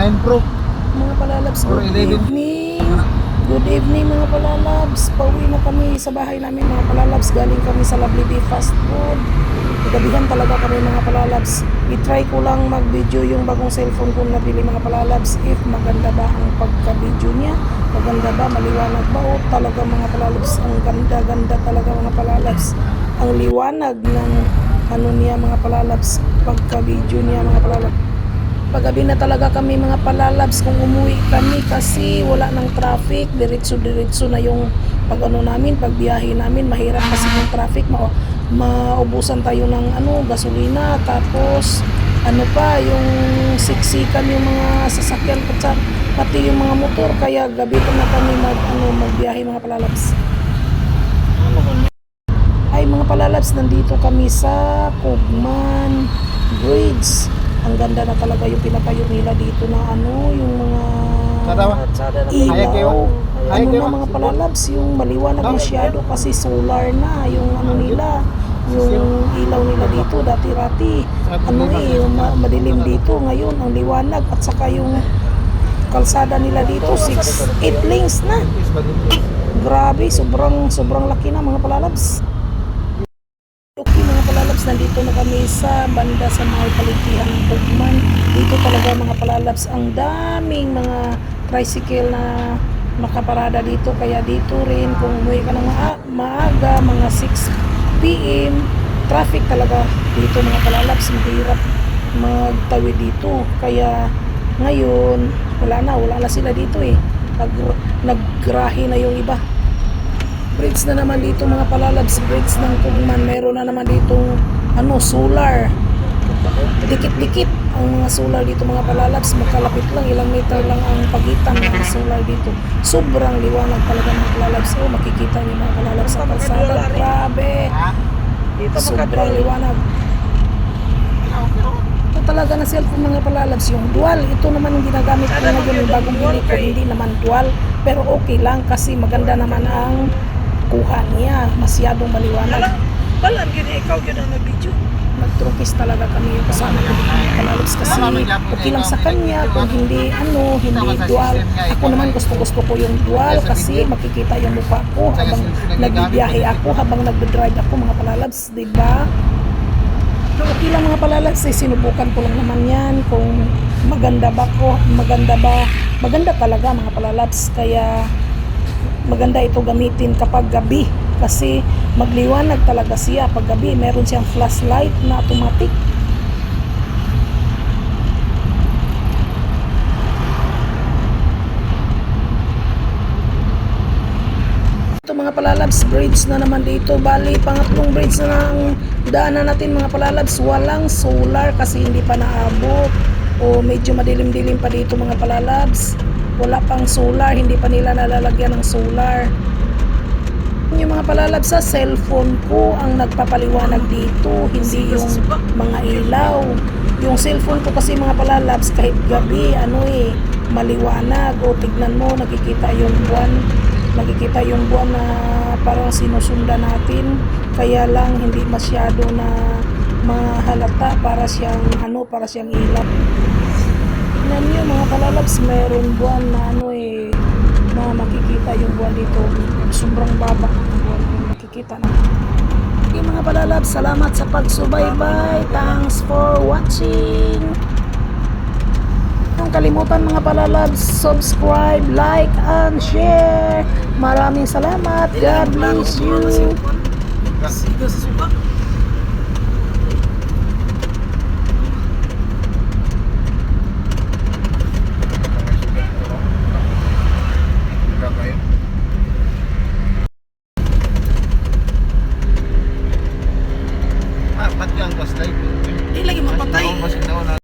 9 Pro. Mga palalabs, Or good 11. evening. Good evening mga palalabs. Pauwi na kami sa bahay namin mga palalabs. Galing kami sa Lovely Bee Fast Food. Gabihan talaga kami mga palalabs. I-try ko lang mag-video yung bagong cellphone ko nabili mga palalabs. If maganda ba ang pagka-video niya? Maganda ba? Maliwanag ba? O talaga mga palalabs? Ang ganda-ganda talaga mga palalabs. Ang liwanag ng ano niya mga palalabs. Pagka-video niya mga palalabs. Paggabi na talaga kami mga palalabs kung umuwi kami kasi wala ng traffic, diretso-diretso na yung pag-ano namin, pagbiyahe namin, mahirap kasi yung traffic, maubusan tayo ng gasolina, tapos ano pa, yung siksikan yung mga sasakyan pati yung mga motor, kaya gabi na kami magbiyahe mga palalabs. Ay mga palalabs, nandito kami sa Cogman Bridge. Ang ganda na talaga yung pinatayo nila dito na yung mga ilaw. Ano na mga palalabs, yung maliwanag masyado kasi solar na yung nila, yung ilaw nila dito dati-rati. Madilim dito, ngayon ang liwanag at saka yung kalsada nila dito 8 lanes na. Grabe, sobrang laki na mga palalabs. Okay mga palalabs, nandito na kami sa banda sa mga palitihan ng Cogman. Dito talaga mga palalabs, ang daming mga tricycle na makaparada dito. Kaya dito rin kung umuwi ka ng maaga, mga 6 PM, traffic talaga dito mga palalabs. Mahirap magtawid dito. Kaya ngayon, wala na sila dito eh. Naggrahe na yung iba. Bridge na naman dito mga palalabs, bridge ng Cogman. Meron na naman ditong solar. Dikit-dikit ang mga solar dito mga palalabs. Magkalapit lang, ilang meter lang ang pagitan ng solar dito. Sobrang liwanag talaga mga palalabs. Makikita niyo mga palalabs sa kalsada. Grabe. Sobrang liwanag. Ito talaga na cellphone mga palalabs, yung dual. Ito naman yung ginagamit ko ngayon, yung bagong bili ko. Hindi naman dual, pero okay lang kasi maganda naman ang kuha niya, masyadong maliwanag. Balan gini ikaw gyud ang nag-video. Nagtrukis talaga kami yung kasama ko mga palalabs kasi okay lang sa kanya kung hindi dual. Ako naman gusto ko yung dual kasi makikita yung mukha ko habang nagbibiyahe ako, habang nagdadrive ako mga palalabs, diba? Okay lang mga palalabs, sinubukan ko lang naman yan kung maganda talaga mga palalabs. Kaya maganda ito gamitin kapag gabi kasi magliwanag talaga siya pag gabi. Meron siyang flashlight na automatic. Ito mga palalabs, bridge na naman dito. Bali, pangatlong bridge na ang daanan natin mga palalabs. Walang solar kasi hindi pa naabot. Medyo madilim-dilim pa dito mga palalabs. Wala pang solar, hindi pa nila nalalagyan ng solar. Yung mga palalabs, sa cellphone ko ang nagpapaliwanag dito, hindi yung mga ilaw. Yung cellphone ko kasi mga palalabs, kahit gabi, maliwanag. Tignan mo, nakikita yung buwan na parang sinusundan natin. Kaya lang hindi masyado na mahalata, para siyang ilaw. Tignan nyo mga palalabs, mayroon buwan na makikita yung buwan dito. Sobrang baba ng buwan yung makikita na. Okay mga palalabs, salamat sa pagsubaybay. Thanks for watching. Huwag kalimutan mga palalabs, subscribe, like, and share. Maraming salamat. God bless you. Siga sa suba. Ba't yung ang live? Di lagi mapatay.